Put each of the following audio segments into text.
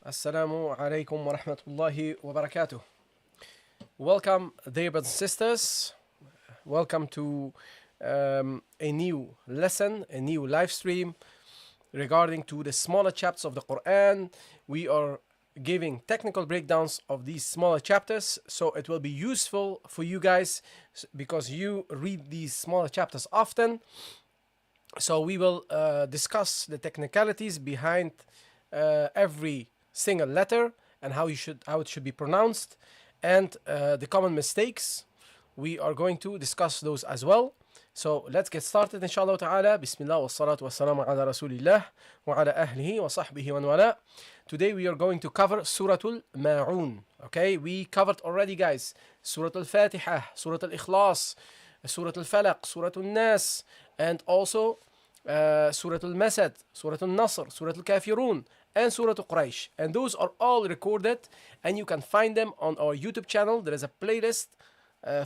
Assalamu alaikum wa rahmatullahi wa barakatuh. Welcome, dear brothers and sisters. Welcome to a new lesson, a new live stream regarding to the smaller chapters of the Quran. We are giving technical breakdowns of these smaller chapters, so it will be useful for you guys because you read these smaller chapters often. So we will discuss the technicalities behind every single letter and how it should be pronounced, and the common mistakes. We are going to discuss those as well. So let's get started inshallah ta'ala. Bismillah wa salatu wa salamu ala rasulillah wa ala ahlihi wa sahbihi wa wala. Today we are going to cover Suratul Ma'un. Okay, we covered already, guys, Surah Al-Fatiha, Surah Al-Ikhlas, Surah Al-Falaq, Surah Al-Nas, and also Surah Al-Masad, Surah Al-Nasr, Surah Al-Kafirun, and Surah Al-Quraysh. And those are all recorded, and you can find them on our YouTube channel. There is a playlist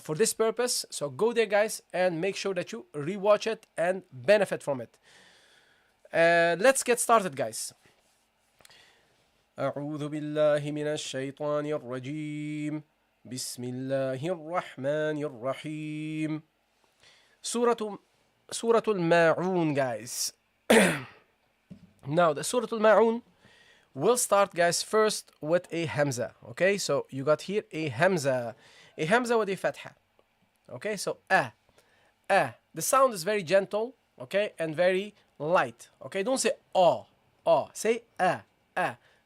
for this purpose. So go there, guys, and make sure that you rewatch it and benefit from it. Let's get started, guys. أعوذ بالله من الشيطان الرجيم بسم الله الرحمن الرحيم Surah Al-Ma'un, guys. Now, the Surah Al-Ma'un will start, guys, first with a Hamza. Okay, so you got here a Hamza with a Fatha. Okay, so the sound is very gentle, okay, and very light. Okay, don't say say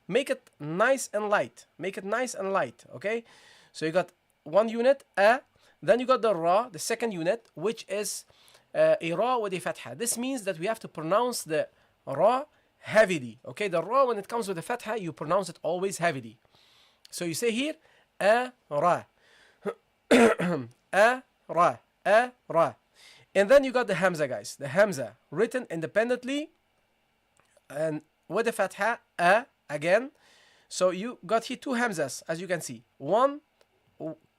make it nice and light. Make it nice and light. Okay, so you got one unit, then you got the Ra, the second unit, which is a Ra with a Fatha. This means that we have to pronounce the Ra heavily. Okay, the Ra, when it comes with a Fatha, you pronounce it always heavily. So you say here Ra Ra Ra, and then you got the Hamza, guys. The Hamza written independently and with the Fatha again. So you got here two Hamzas, as you can see. One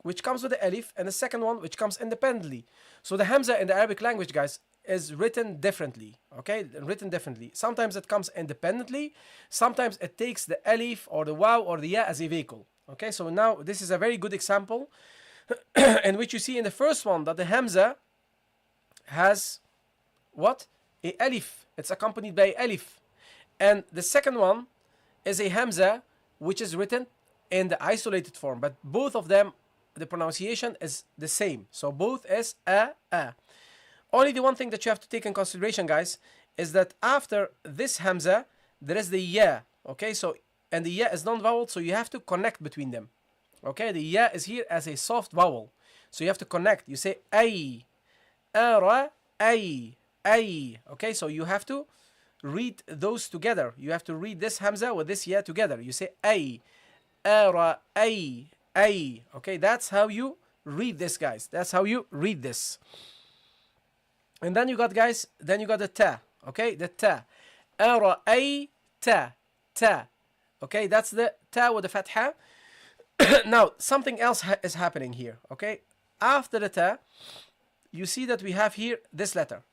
which comes with the Alif, and the second one which comes independently. So the Hamza in the Arabic language, guys, is written differently. Okay, written differently. Sometimes it comes independently. Sometimes it takes the Alif or the Waw or the Ya as a vehicle. Okay, so now this is a very good example in which you see in the first one that the Hamza has what? A Alif. It's accompanied by Alif. And the second one is a Hamza which is written in the isolated form. But both of them, the pronunciation is the same. So both is a. Only the one thing that you have to take in consideration, guys, is that after this Hamza, there is the Ya. Okay, so, and the Ya is non-vowel, so you have to connect between them. Okay, the Ya is here as a soft vowel. So you have to connect. You say ay, ara, ay, ay. Okay, so you have to read those together. You have to read this Hamza with this Ya together. You say ay, ara, ay, ay. Okay, that's how you read this, guys. That's how you read this. And then you got, guys, then you got the Ta. Okay, the Ta. Ara, ay, ta, ta. Okay, that's the Ta with the Fatha. Now, something else is happening here. Okay, after the Ta, you see that we have here this letter.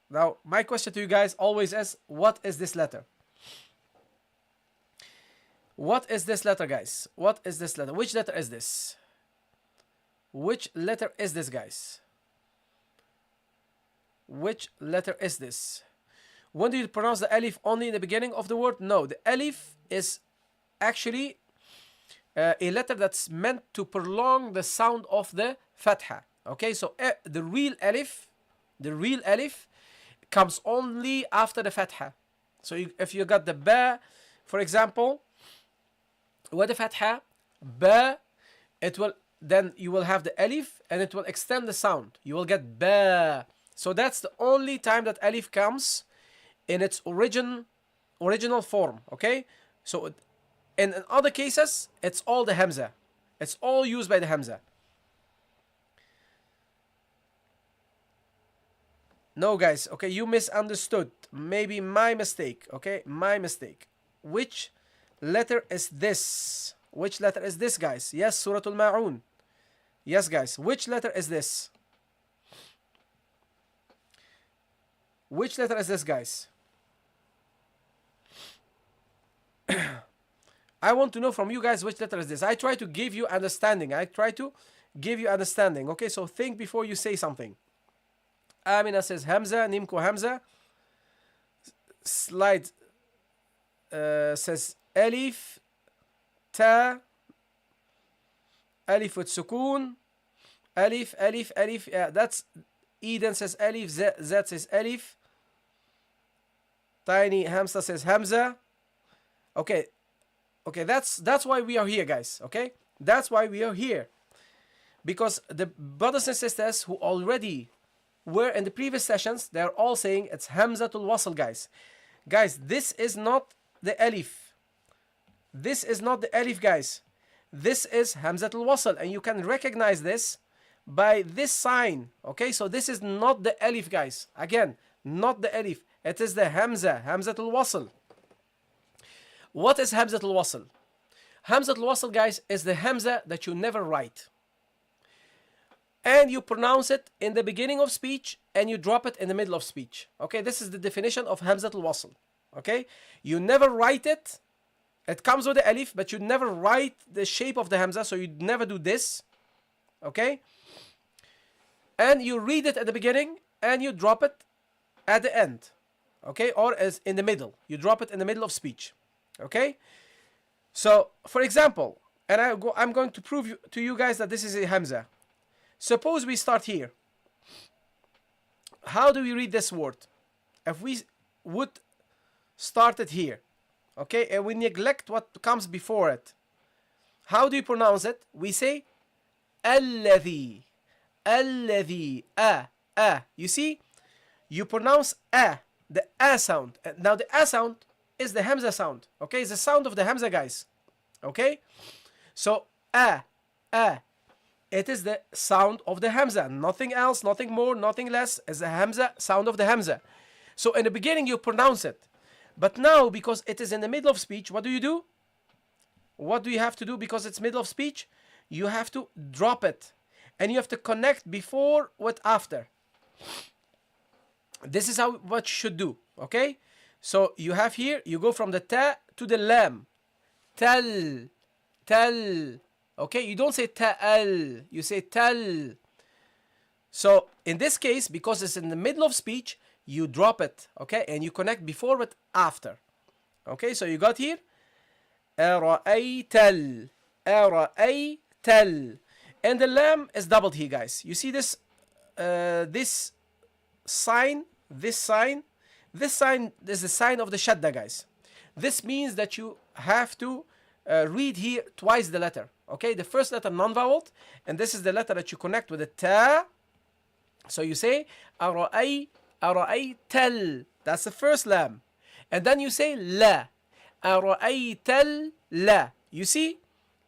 Now, my question to you guys always is, what is this letter? What is this letter, guys? What is this letter? Which letter is this? Which letter is this, guys? Which letter is this? When do you pronounce the Alif? Only in the beginning of the word? No, the Alif is actually a letter that's meant to prolong the sound of the Fatha. Okay, so the real Alif comes only after the Fatha. So if you got the Ba, for example, with the Fatha, Ba, it will, then you will have the Alif and it will extend the sound. You will get Ba. So that's the only time that Alif comes in its original form. Okay, so in other cases, it's all the Hamza. It's all used by the Hamza. No, guys, okay, you misunderstood. Maybe my mistake, okay? My mistake. Which letter is this? Which letter is this, guys? Yes, Surah Al-Ma'un. Yes, guys, which letter is this? Which letter is this, guys? I want to know from you guys which letter is this. I try to give you understanding. Okay, so think before you say something. Amina says Hamza. Nimko Hamza. Slide says Alif. Ta. Alif with sukun. Alif. Yeah, that's Eden says Alif. Z says Alif. Tiny Hamza says Hamza. Okay, that's why we are here, guys. Okay, that's why we are here, because the brothers and sisters who already were in the previous sessions, they're all saying it's Hamzatul Wasl, guys. Guys, this is not the Alif. This is not the Alif, guys. This is Hamzatul Wasl, and you can recognize this by this sign. Okay, so this is not the Alif, guys. Again, not the Alif. It is the Hamza, Hamzatul Wasl. What is Hamzatul Wasl? Hamzatul Wasl, guys, is the Hamza that you never write. And you pronounce it in the beginning of speech and you drop it in the middle of speech. Okay, this is the definition of Hamzatul Wasl. Okay, you never write it. It comes with the Alif, but you never write the shape of the Hamza, so you never do this. Okay, and you read it at the beginning and you drop it at the end. Okay, or as in the middle. You drop it in the middle of speech. Okay, so for example, and I'm going to prove to you guys that this is a Hamza. Suppose we start here. How do we read this word? If we would start it here, okay, and we neglect what comes before it, how do you pronounce it? We say alladhi, alladhi, You see, you pronounce the sound. Now the sound is the Hamza sound. Okay, it's the sound of the Hamza, guys. Okay, so it is the sound of the Hamza. Nothing else, nothing more, nothing less. Is the Hamza, sound of the Hamza. So in the beginning you pronounce it. But now, because it is in the middle of speech, what do? What do you have to do? Because it's middle of speech, you have to drop it. And you have to connect before with after. This is what you should do. Okay? So you have here, you go from the ta to the lam. Tal. Okay, you don't say ta'al, you say tal. So in this case, because it's in the middle of speech, you drop it, okay, and you connect before with after. Okay, so you got here ara'aytal, and the lam is doubled here, guys. You see this this sign is the sign of the shadda, guys. This means that you have to read here twice the letter. Okay, the first letter non-voweled, and this is the letter that you connect with the ta. So you say ara'aytal. That's the first lam. And then you say la. Ara'aytal la. You see?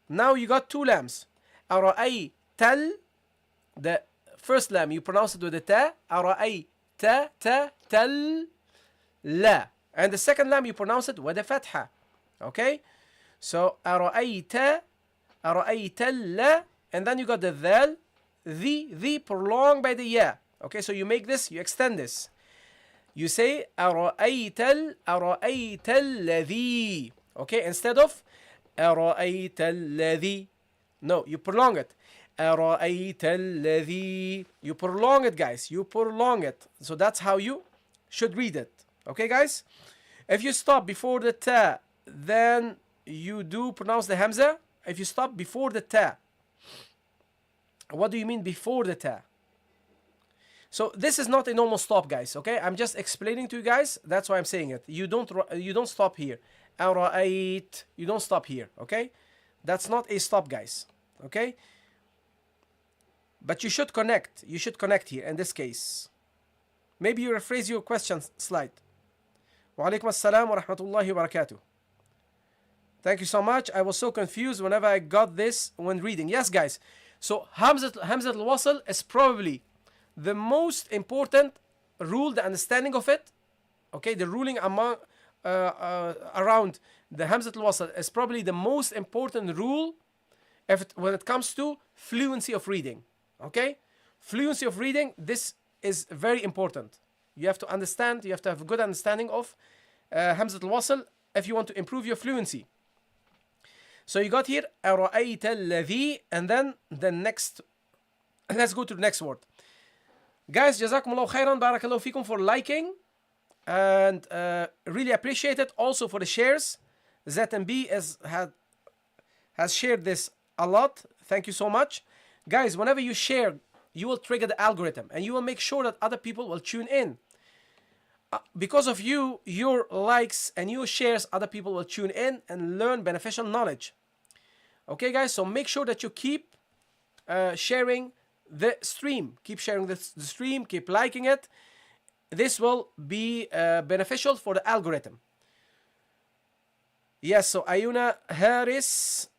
Now you got two lams. Ara'aytal, the first lam, you pronounce it with the ta. Ara'aytal la. And the second lam, you pronounce it with the fatha. Okay? So ara'ayta la, and then you got the dhal, the prolonged by the ya. Okay, so you make this, you extend this. You say ara'aytal ladhi. Okay, instead of ara'aytal ladhi. No, you prolong it. Ara'aytal ladhi. You prolong it, guys. You prolong it. So that's how you should read it. Okay, guys? If you stop before the ta, then you do pronounce the Hamza. If you stop before the ta, what do you mean before the ta? So this is not a normal stop, guys. Okay, I'm just explaining to you guys. That's why I'm saying it. You don't stop here. Ara'ayt. You don't stop here. Okay, that's not a stop, guys. Okay, but you should connect. You should connect here in this case. Maybe you rephrase your question slide. Wa alaikum assalam wa rahmatullahi wa barakatuh. Thank you so much. I was so confused whenever I got this when reading. Yes, guys. So Hamzat al-Wasl is probably the most important rule, the understanding of it. Okay, the ruling around the Hamzat al-Wasl is probably the most important rule when it comes to fluency of reading. Okay, fluency of reading, this is very important. You have to understand, you have to have a good understanding of Hamzat al-Wasl if you want to improve your fluency. So you got here أرأيت الذي, and then the next, let's go to the next word. Guys, jazakumullah khairan, barakallahu fikum for liking, and really appreciate it. Also for the shares. ZMB has shared this a lot. Thank you so much. Guys, whenever you share, you will trigger the algorithm and you will make sure that other people will tune in. Because of you, your likes and your shares, other people will tune in and learn beneficial knowledge. Okay, guys, so make sure that you keep sharing the stream. Keep sharing the stream, keep liking it. This will be beneficial for the algorithm. Yes, so Ayuna Harris,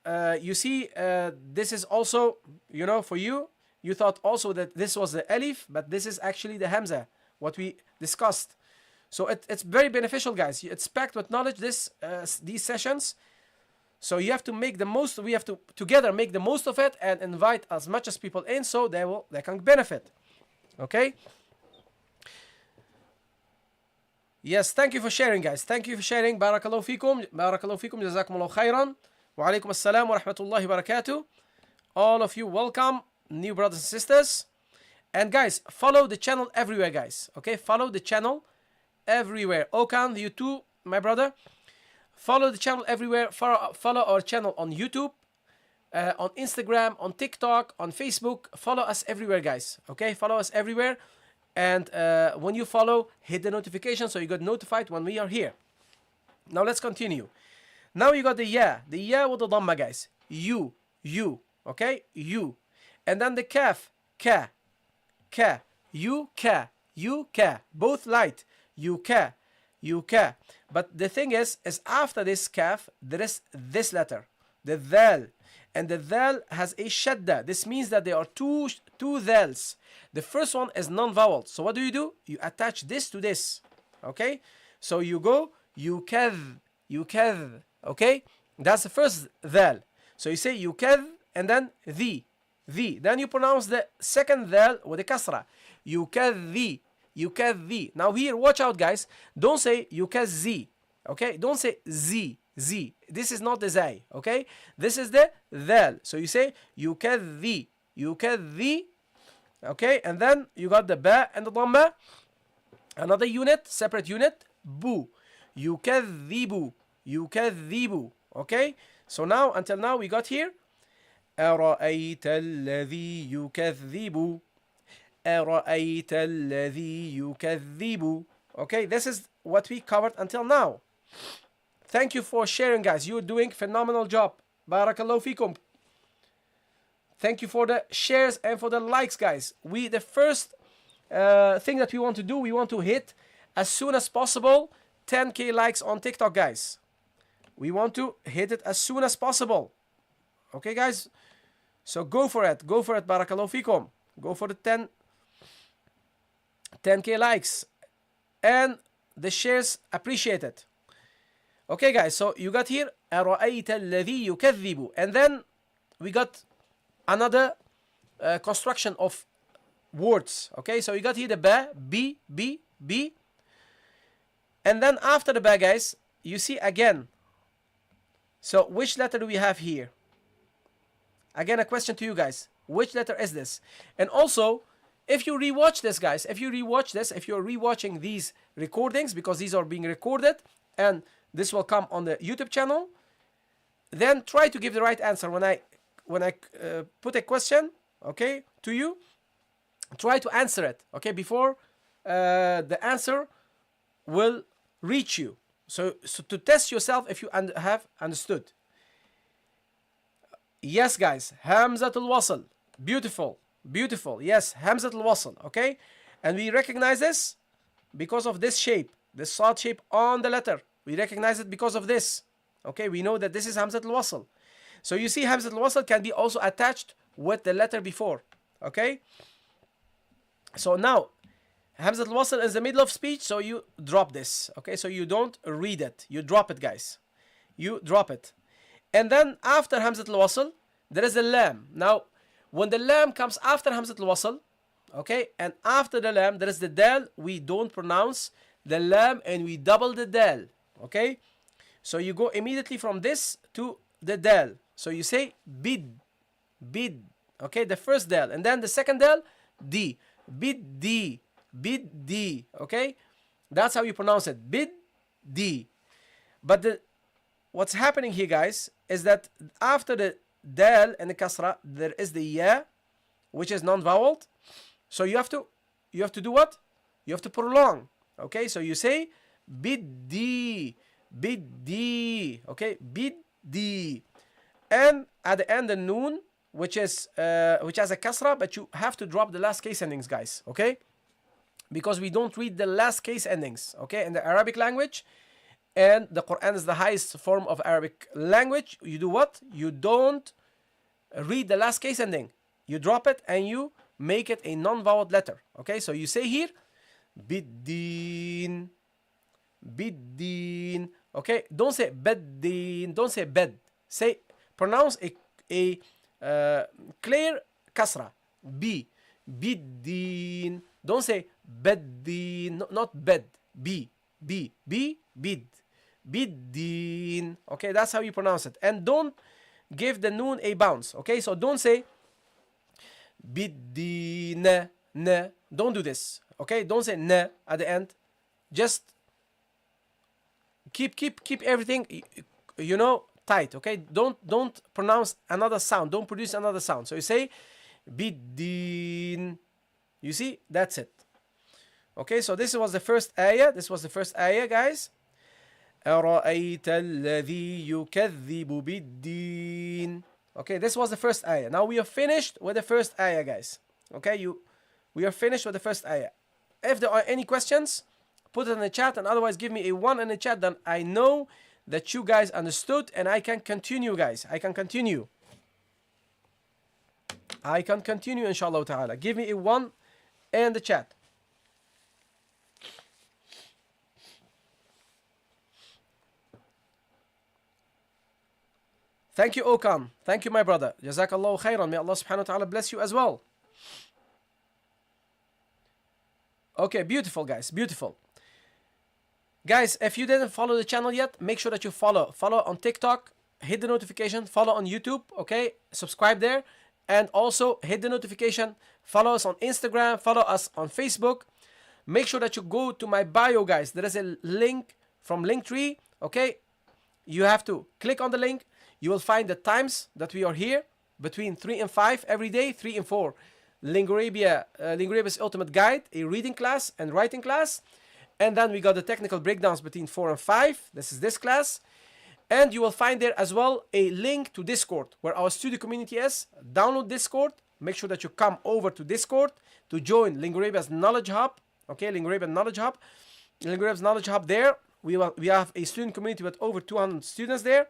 you see, this is also, you know, for you. You thought also that this was the alif, but this is actually the hamza, what we discussed. So it's very beneficial, guys. It's packed with knowledge, these sessions. So you have to make the most, we have to together make the most of it and invite as much as people in so they can benefit. Okay? Yes, thank you for sharing, guys. Thank you for sharing. Barakallahu fikum. Barakallahu fikum. Jazakumullah khairan. Wa alaikum assalam wa rahmatullahi wa barakatuh. All of you, welcome, new brothers and sisters. And guys, follow the channel everywhere, guys. Okay? Follow the channel everywhere. Okan, you too, my brother. Follow the channel everywhere. Follow our channel on YouTube, on Instagram, on TikTok, on Facebook. Follow us everywhere, guys. Okay? Follow us everywhere. And when you follow, hit the notification so you get notified when we are here. Now let's continue. Now you got the ya with the dhamma, guys. You, okay? You. And then the kaf, ka, you, ka. Both light. You, ka. But the thing is after this kaf, there is this letter, the dhal. And the dhal has a shadda. This means that there are two dhals. The first one is non-vowel. So what do? You attach this to this. Okay? So you go, yukadh. Okay? That's the first dhal. So you say yukadh and then the. Then you pronounce the second dhal with a kasra. Yukadhi. Now here, watch out, guys. Don't say yukazzi. Okay? Don't say z. This is not the zay. Okay? This is the dhal. So you say yukadhi. Okay? And then you got the ba and the dhamma. Another unit, separate unit. Bu. Yukadhibu. Okay? So now, until now, we got here. أرأيت الذي يكذب. Okay? This is what we covered until now. Thank you for sharing, guys. You're doing phenomenal job. Barakallahu fikum. Thank you for the shares and for the likes, guys. The first thing that we want to do, we want to hit as soon as possible 10K likes on TikTok, guys. We want to hit it as soon as possible. Okay, guys? So go for it. Barakallahu fikum. Go for the 10K likes. And the shares, appreciate it. Okay, guys, so you got here أرأيت الذي يكذب, and then we got another construction of words. Okay, so you got here the ba, b, and then after the ba, guys, you see again. So which letter do we have here? Again, a question to you guys. Which letter is this? And also, if you rewatch this, guys, if you're rewatching these recordings, because these are being recorded and this will come on the YouTube channel, then try to give the right answer. When I put a question, okay, to you, try to answer it, okay, before the answer will reach you. So to test yourself if you have understood. Yes, guys, Hamzatul Wasl. Beautiful. Yes, Hamzatul Wasl, okay? And we recognize this because of this shape, the Sad shape on the letter. We recognize it because of this. Okay, we know that this is Hamzatul Wasl. So you see, Hamzatul Wasl can be also attached with the letter before. Okay? So now, Hamzatul Wasl is the middle of speech, so you drop this. Okay, so you don't read it. You drop it, guys. You drop it. And then after Hamzatul Wasl, there is a lam. Now, when the lam comes after Hamzatul Wasl, okay, and after the lam, there is the dal. We don't pronounce the lam and we double the dal. Okay, so you go immediately from this to the dal. So you say bid, bid. Okay, the first dal, and then the second dal, d, bid d, bid d. Okay, that's how you pronounce it, bid d. But what's happening here, guys, is that after the dal and the kasra, there is the ya, which is non-voweled. So you have to do what? You have to prolong. Okay, so you say biddi, biddi. Okay, biddi, and at the end the noon, which has a kasra, but you have to drop the last case endings, guys. Okay, because we don't read the last case endings. Okay, in the Arabic language, and the Quran is the highest form of Arabic language. You do what? You don't read the last case ending. You drop it and you make it a non-vowel letter. Okay, so you say here biddin, biddin. Okay, don't say beddin, don't say bed. Say, pronounce a clear kasra, b, biddin. Don't say beddin, not bed, b, bid, biddin. Okay, that's how you pronounce it. And don't give the noon a bounce. Okay, so don't say biddin, ne. Don't do this. Okay, don't say ne at the end. Just keep everything, you know, tight. Okay, don't pronounce another sound. Don't produce another sound. So you say biddin. You see, that's it. Okay, so this was the first ayah. This was the first ayah, guys. أَرَأَيْتَ الَّذِي يُكَذِّبُ بِالدِّينِ. Okay, this was the first ayah. Now we are finished with the first ayah, guys. Okay, we are finished with the first ayah. If there are any questions, put it in the chat, and otherwise give me a 1 in the chat, then I know that you guys understood and I can continue, guys. I can continue. I can continue, inshallah ta'ala. Give me a 1 in the chat. Thank you, Okan. Thank you, my brother. Jazakallahu khairan. May Allah subhanahu wa ta'ala bless you as well. Okay, beautiful, guys. Beautiful. Guys, if you didn't follow the channel yet, make sure that you follow. Follow on TikTok. Hit the notification. Follow on YouTube. Okay, subscribe there. And also hit the notification. Follow us on Instagram. Follow us on Facebook. Make sure that you go to my bio, guys. There is a link from Linktree. Okay, you have to click on the link. You will find the times that we are here between 3 and 5 every day, 3 and 4. Lingurabia's Ultimate Guide, a reading class and writing class. And then we got the technical breakdowns between 4 and 5. This is this class. And you will find there as well a link to Discord, where our studio community is. Download Discord. Make sure that you come over to Discord to join Lingurabia's Knowledge Hub. Okay, Lingurabia's Knowledge Hub. Lingurabia's Knowledge Hub there. We have a student community with over 200 students there.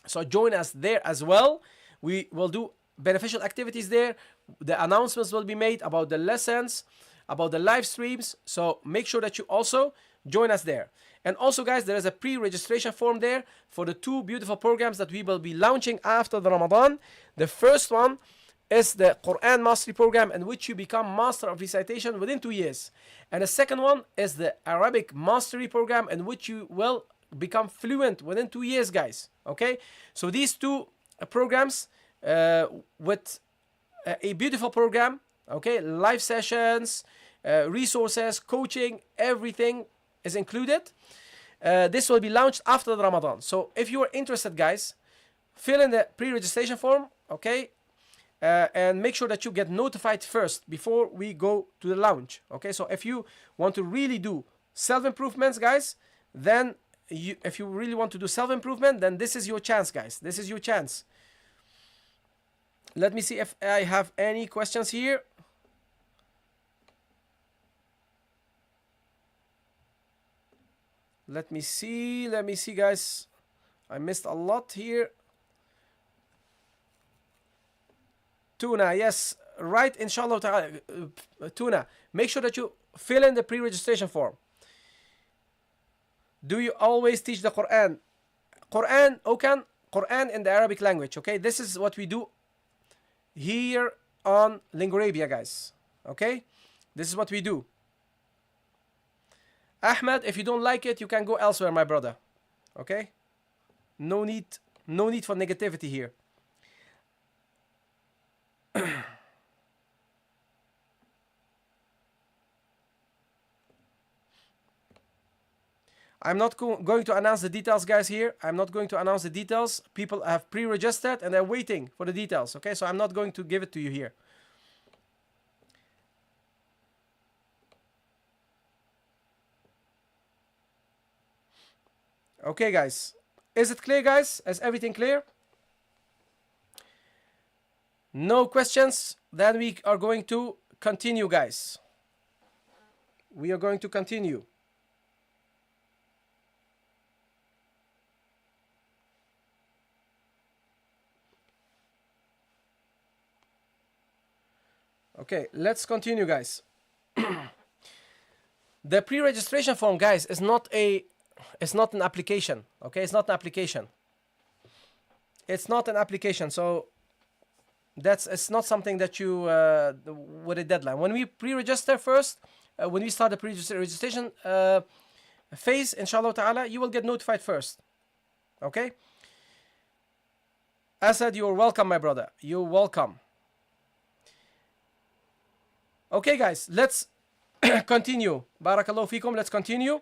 So join us there as well. We will do beneficial activities there. The announcements will be made about the lessons, about the live streams. So make sure that you also join us there. And also, guys, there is a pre-registration form there for the 2 beautiful programs that we will be launching after the Ramadan. The first one is the Quran Mastery Program, in which you become Master of Recitation within 2 years. And the second one is the Arabic Mastery Program, in which you will become fluent within 2 years, guys. Okay, so these 2 programs with a beautiful program. Okay, live sessions, resources, coaching, everything is included. This will be launched after the Ramadan. So if you are interested, guys, fill in the pre-registration form. Okay, and make sure that you get notified first before we go to the launch. Okay, so if you want to really do self-improvements, guys, then if you really want to do self-improvement, then this is your chance, guys. This is your chance. Let me see if I have any questions here. Let me see, guys. I missed a lot here. Tuna, yes, right, inshallah ta'ala. Tuna, make sure that you fill in the pre-registration form. Do you always teach the Quran? Quran in the Arabic language, okay? This is what we do here on Lingurabia, guys, okay? This is what we do. Ahmed, if you don't like it, you can go elsewhere, my brother, okay? No need No need for negativity here. I'm not going to announce the details, guys, here. I'm not going to announce the details. People have pre-registered and they're waiting for the details, okay? So I'm not going to give it to you here. Okay, guys. Is it clear, guys? Is everything clear? No questions? Then we are going to continue, guys. We are going to continue. Okay, let's continue, guys. The pre-registration form, guys, is not an application. Okay, it's not an application. It's not an application. So it's not something that you with a deadline. When we pre-register first, when we start the pre-registration phase, inshallah ta'ala, you will get notified first. Okay. Asad, you're welcome, my brother. You're welcome. Okay, guys, let's continue. Barakallahu fikum. Let's continue.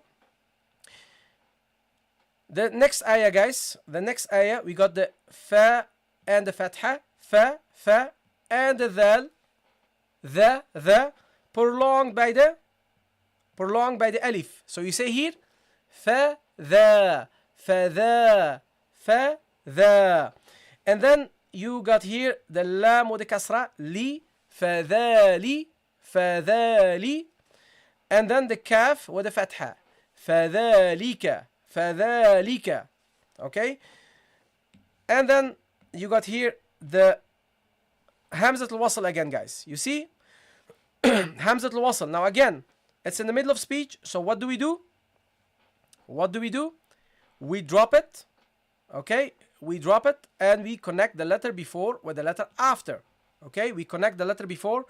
The next ayah, guys. The next ayah, we got the fa and the fatha. Fa, and the dhal. The prolonged by the alif. So you say here, fa, the, and then you got here the lam with the kasra, li, fadhali, and then the kaf with the fatha, fadhalika. Okay, and then you got here the hamzat al-wasl again, guys. You see, hamzat al-wasl. Now again, it's in the middle of speech. So what do we do? We drop it. Okay, we drop it and we connect the letter before with the letter after. Okay, we connect the letter before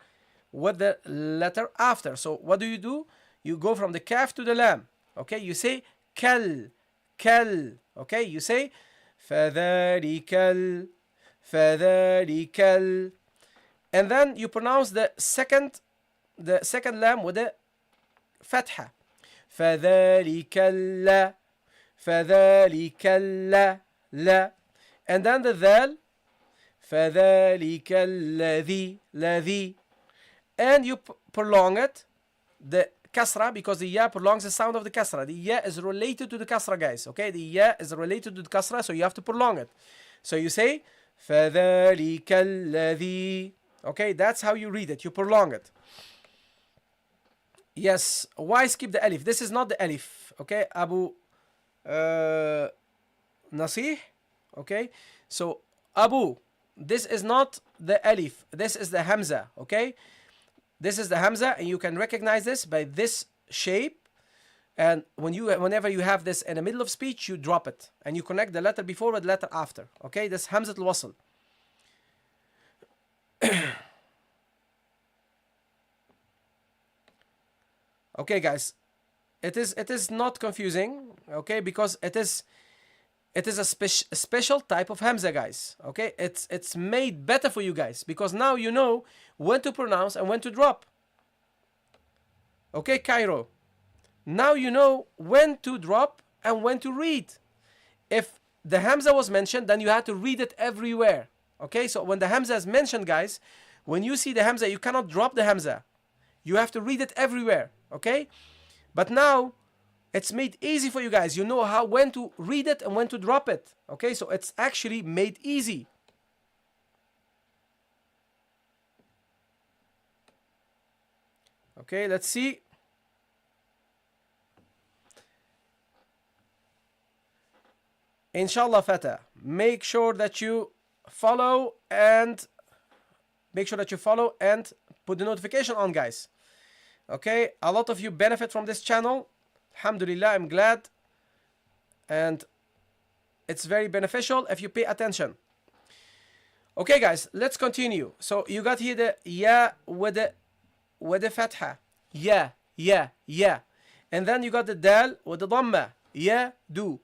with the letter after. So what do? You go from the kaf to the lam. Okay, you say kal. Okay, you say fadhalikal, and then you pronounce the second lam with the fatha. Fadhalikal, la, and then the dhal, fadhalikal ladhi, and you prolong it, the kasra, because the ya prolongs the sound of the kasra. The ya is related to the kasra, guys. Okay, the ya is related to the kasra, so you have to prolong it. So you say فَذَلِكَ الَّذِي. Okay, that's how you read it. You prolong it. Yes. Why skip the alif? This is not the alif. Okay, Abu Nasih. Okay, so Abu, this is not the alif. This is the hamza. Okay. This is the hamza, and you can recognize this by this shape. And whenever you have this in the middle of speech, you drop it and you connect the letter before with the letter after. Okay, this hamzat al-wasl. Okay, guys, it is not confusing. Okay, because it is a special type of hamza, guys. Okay, it's made better for you guys because now you know when to pronounce and when to drop. Okay, Cairo. Now you know when to drop and when to read. If the hamza was mentioned, then you had to read it everywhere. Okay, so when the hamza is mentioned, guys, when you see the hamza, you cannot drop the hamza. You have to read it everywhere. Okay, but now it's made easy for you guys. You know when to read it and when to drop it. Okay, so it's actually made easy. Okay, let's see. Inshallah, Fata, make sure that you follow and put the notification on, guys. Okay, a lot of you benefit from this channel. Alhamdulillah, I'm glad. And it's very beneficial if you pay attention. Okay, guys, let's continue. So you got here the ya with the fatha. Ya. And then you got the dal with the dhamma. Ya, do.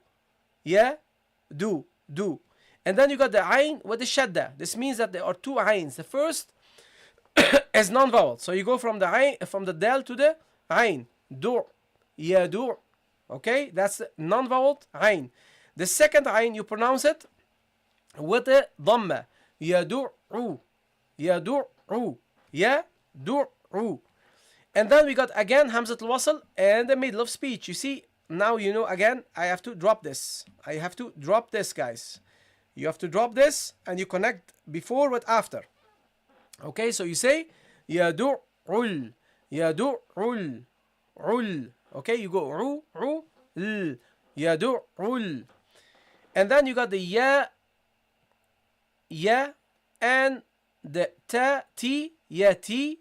And then you got the ayn with the shadda. This means that there are two ayns. The first is non-vowel. So you go from the ayn, from the dal to the ayn. Du, yadu. Okay, that's the non-vowel ayn. The second ayn, you pronounce it with the dhamma. Yadu'u, yadu'u, yadu'u. And then we got again Hamzat al-Wasl in the middle of speech. You see, now you know again, I have to drop this. I have to drop this, guys. You have to drop this and you connect before with after. Okay, so you say yadu'ul, yadu'ul, ul. Okay, you go ru, l, yadu'ul. And then you got the ya, and the ta, ti, yati.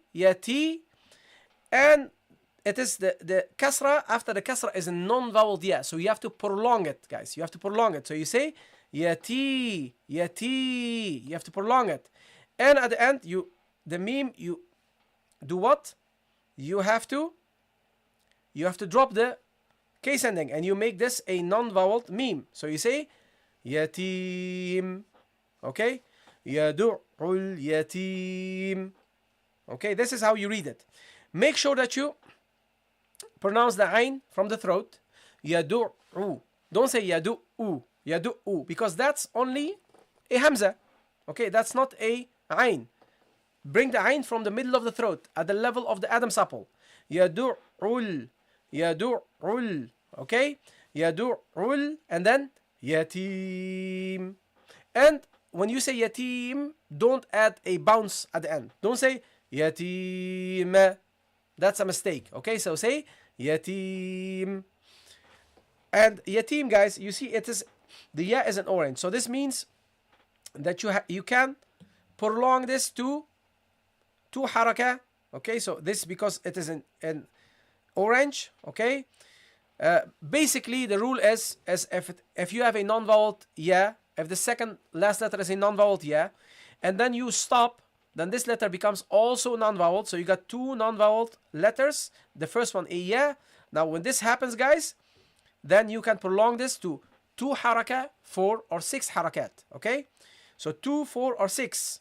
And it is the kasra, after the kasra is a non-vowel ya. So you have to prolong it, guys. You have to prolong it. So you say yati. You have to prolong it. And at the end, the meme, you do what? You have to drop the case ending and you make this a non-vowel meme. So you say yatim. Okay? Yadu'ul yatim. Okay, this is how you read it. Make sure that you pronounce the ayn from the throat. Yadu'u. Don't say yadu'u. Yadu'u. Because that's only a hamza. Okay, that's not a ayn. Bring the ayn from the middle of the throat at the level of the Adam's apple. Yadu'ul. Yadu'ul. Okay? Yadu'ul. And then yatim. And when you say yatim, don't add a bounce at the end. Don't say yatim. That's a mistake. Okay, so say yatim. And yatim, guys, you see it is, the ya is an orange. So this means that you can prolong this to haraka. Okay, so this because it is an orange. Okay, basically the rule is as if you have a non-vowel ya, if the second last letter is a non-vowel ya, and then you stop, then this letter becomes also non-vowel. So you got two non-vowel letters. The first one a ya. Now when this happens, guys, then you can prolong this to 2 haraka, 4 or 6 harakat. Okay, so 2, 4 or 6,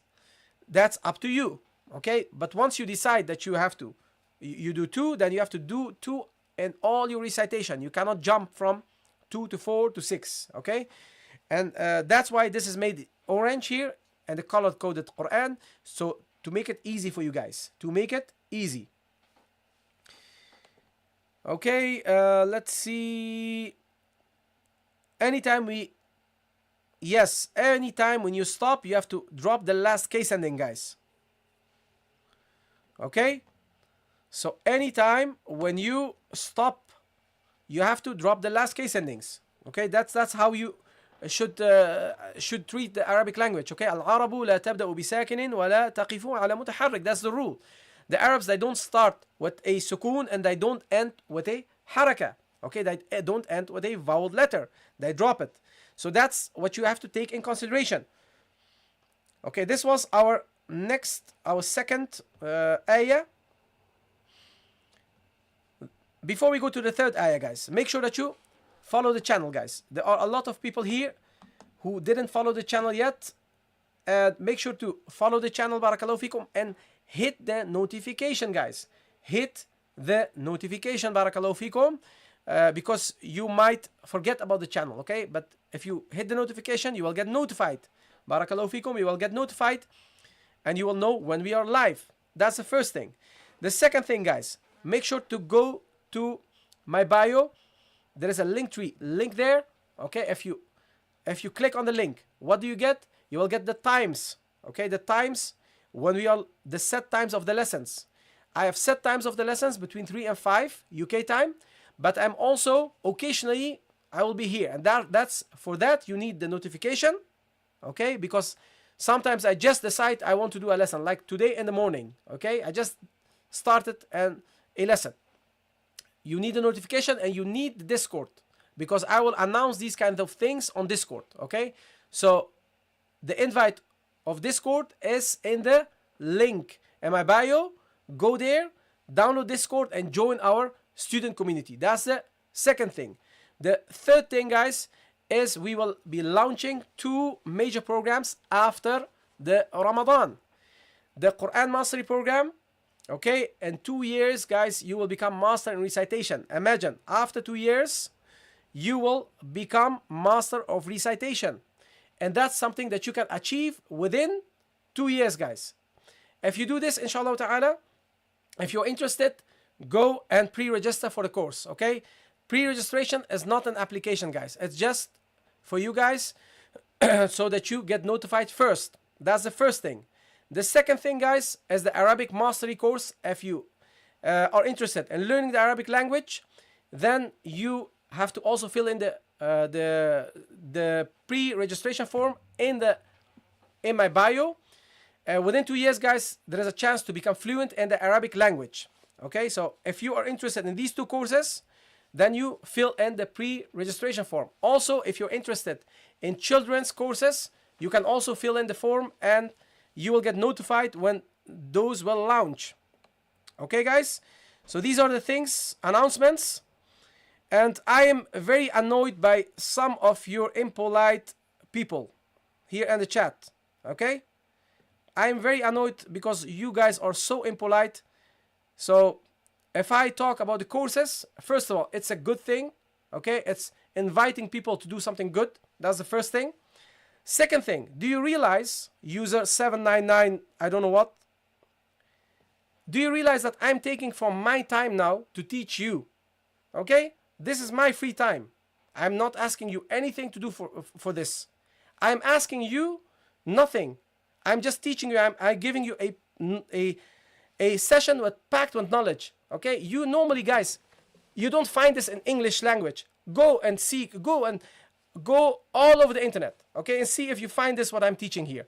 that's up to you. Okay, but once you decide that you have to, you do 2, then you have to do 2 in all your recitation. You cannot jump from 2 to 4 to 6. Okay, and that's why this is made orange here and the color coded Quran. So to make it easy for you guys, to make it easy. Okay, let's see. Anytime when you stop, you have to drop the last case ending, guys. Okay, so anytime when you stop, you have to drop the last case endings. Okay, that's how you should treat the Arabic language. Okay, al-Arabu la tabda'u bisakinin wa la taqifu ala mutaharrik. That's the rule. The Arabs, they don't start with a sukun and they don't end with a haraka. Okay, they don't end with a vowel letter. They drop it. So that's what you have to take in consideration. Okay, this was our second ayah. Before we go to the third ayah, guys, make sure that you follow the channel, guys. There are a lot of people here who didn't follow the channel yet. Make sure to follow the channel, barakallahu fikum, and hit the notification, guys. Hit the notification, barakallahu fikum, because you might forget about the channel, okay? But if you hit the notification, you will get notified. Barakallahu fikum, you will get notified and you will know when we are live. That's the first thing. The second thing, guys, make sure to go to my bio. There is a link there. Okay, if you click on the link, what do you get? You will get the times. Okay, the times when the set times of the lessons. I have set times of the lessons between 3 and 5 UK time, but I'm also occasionally I will be here, and that's for that you need the notification. Okay, because sometimes I just decide I want to do a lesson, like today in the morning. Okay, I just started a lesson. You need the notification and you need the Discord, because I will announce these kind of things on Discord. Okay, so the invite of Discord is in the link in my bio. Go there, download Discord and join our student community. That's the second thing. The third thing, guys, is we will be launching 2 major programs after the Ramadan. The Quran Mastery Program, okay, in 2 years, guys, you will become master in recitation. Imagine, after 2 years, you will become master of recitation. And that's something that you can achieve within 2 years, guys. If you do this, inshallah ta'ala, if you're interested, go and pre-register for the course, okay? Pre-registration is not an application, guys. It's just for you guys so that you get notified first. That's the first thing. The second thing, guys, is the Arabic Mastery course. If you are interested in learning the Arabic language, then you have to also fill in the pre-registration form in my bio. Within 2 years, guys, there is a chance to become fluent in the Arabic language. Okay, so if you are interested in these 2 courses, then you fill in the pre-registration form. Also, if you're interested in children's courses, you can also fill in the form and you will get notified when those will launch. Okay, guys? So these are the things, announcements. And I am very annoyed by some of your impolite people here in the chat. Okay? I am very annoyed because you guys are so impolite. So if I talk about the courses, first of all, it's a good thing. Okay? It's inviting people to do something good. That's the first thing. Second thing, do you realize, user 799, I don't know what, do you realize that I'm taking from my time now to teach you? Okay? This is my free time. I'm not asking you anything to do for this. I'm asking you nothing. I'm just teaching you. I'm giving you a session packed with knowledge. Okay? You normally, guys, you don't find this in English language. Go and seek, go all over the internet, okay, and see if you find this what I'm teaching here.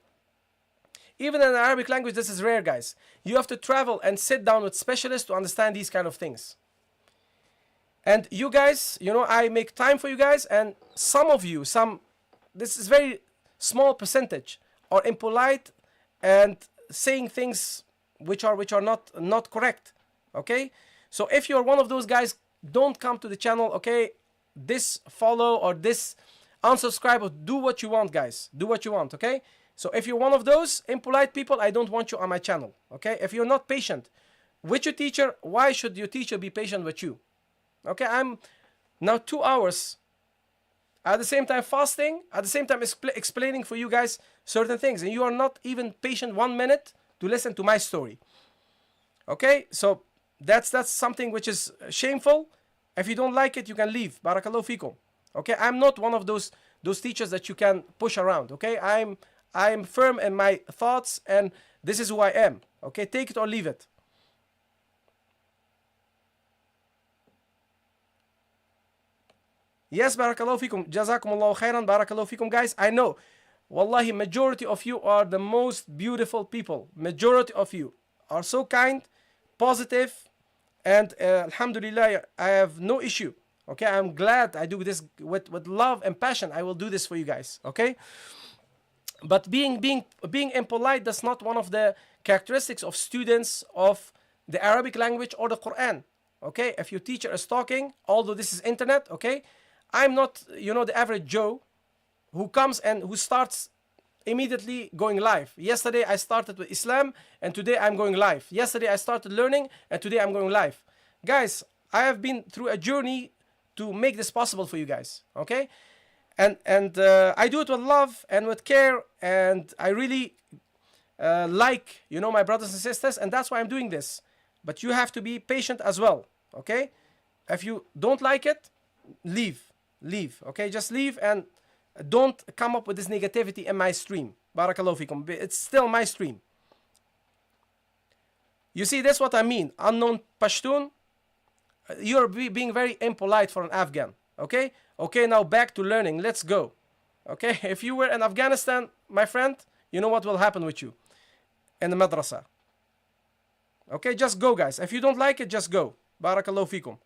Even in Arabic language, this is rare, guys. You have to travel and sit down with specialists to understand these kind of things. And you guys, you know, I make time for you guys, and some of you, this is very small percentage, are impolite and saying things which are not correct. Okay? So if you're one of those guys, don't come to the channel, okay? Follow or unsubscribe, or do what you want, guys. Do what you want, okay? So if you're one of those impolite people, I don't want you on my channel, okay? If you're not patient with your teacher, why should your teacher be patient with you? Okay, I'm now 2 hours at the same time fasting, at the same time explaining for you guys certain things, and you are not even patient 1 minute to listen to my story. Okay, so that's something which is shameful. If you don't like it, you can leave. Barakallahu fikum. Okay, I'm not one of those teachers that you can push around. Okay, I'm firm in my thoughts, and this is who I am. Okay, take it or leave it. Yes, barakallahu fikum. Jazakumullahu khairan. Barakallahu fikum, guys. I know, wallahi, majority of you are the most beautiful people. Majority of you are so kind, positive, and alhamdulillah, I have no issue. Okay, I'm glad I do this with love and passion. I will do this for you guys. Okay, but being impolite, that's not one of the characteristics of students of the Arabic language or the Quran. Okay, if your teacher is talking, although this is internet, okay, I'm not, you know, the average Joe who comes and who starts immediately going live. Yesterday I started with Islam, and today I'm going live. Yesterday I started learning, and today I'm going live. Guys, I have been through a journey to make this possible for you guys, okay? And I do it with love and with care, and I really like, you know, my brothers and sisters, and that's why I'm doing this. But you have to be patient as well, okay? If you don't like it, leave, okay? Just leave, and don't come up with this negativity in my stream. Barakallahu fikum. It's still my stream. You see, that's what I mean. Unknown Pashtun, you're being very impolite for an Afghan. Okay? Okay, now back to learning. Let's go. Okay? If you were in Afghanistan, my friend, you know what will happen with you in the madrasa. Okay? Just go, guys. If you don't like it, just go. Barakallahu fikum.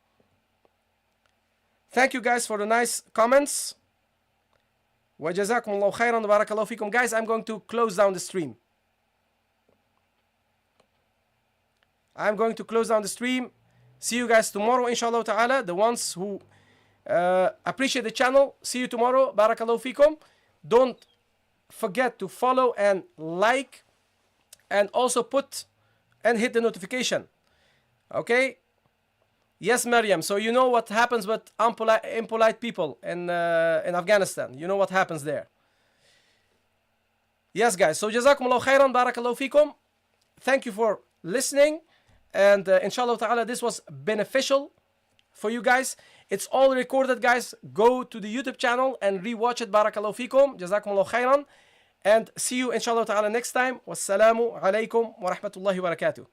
Thank you, guys, for the nice comments. Wa jazakumullahu khairan. Barakallahu fikum. Guys, I'm going to close down the stream. I'm going to close down the stream. See you guys tomorrow, inshallah ta'ala. The ones who Appreciate the channel. See you tomorrow. Barakallahu fikum. Don't forget to follow and like, and also put and hit the notification. Okay? Yes, Maryam. So you know what happens with impolite people in Afghanistan. You know what happens there. Yes, guys. So jazakumullahu khairan. Barakallahu fikum. Thank you for listening. And inshallah ta'ala, this was beneficial for you guys. It's all recorded, guys. Go to the YouTube channel and rewatch it. Barakallahu fikum. Jazakumullahu khairan. And see you inshallah ta'ala next time. Wassalamu alaikum wa rahmatullahi wa barakatuh.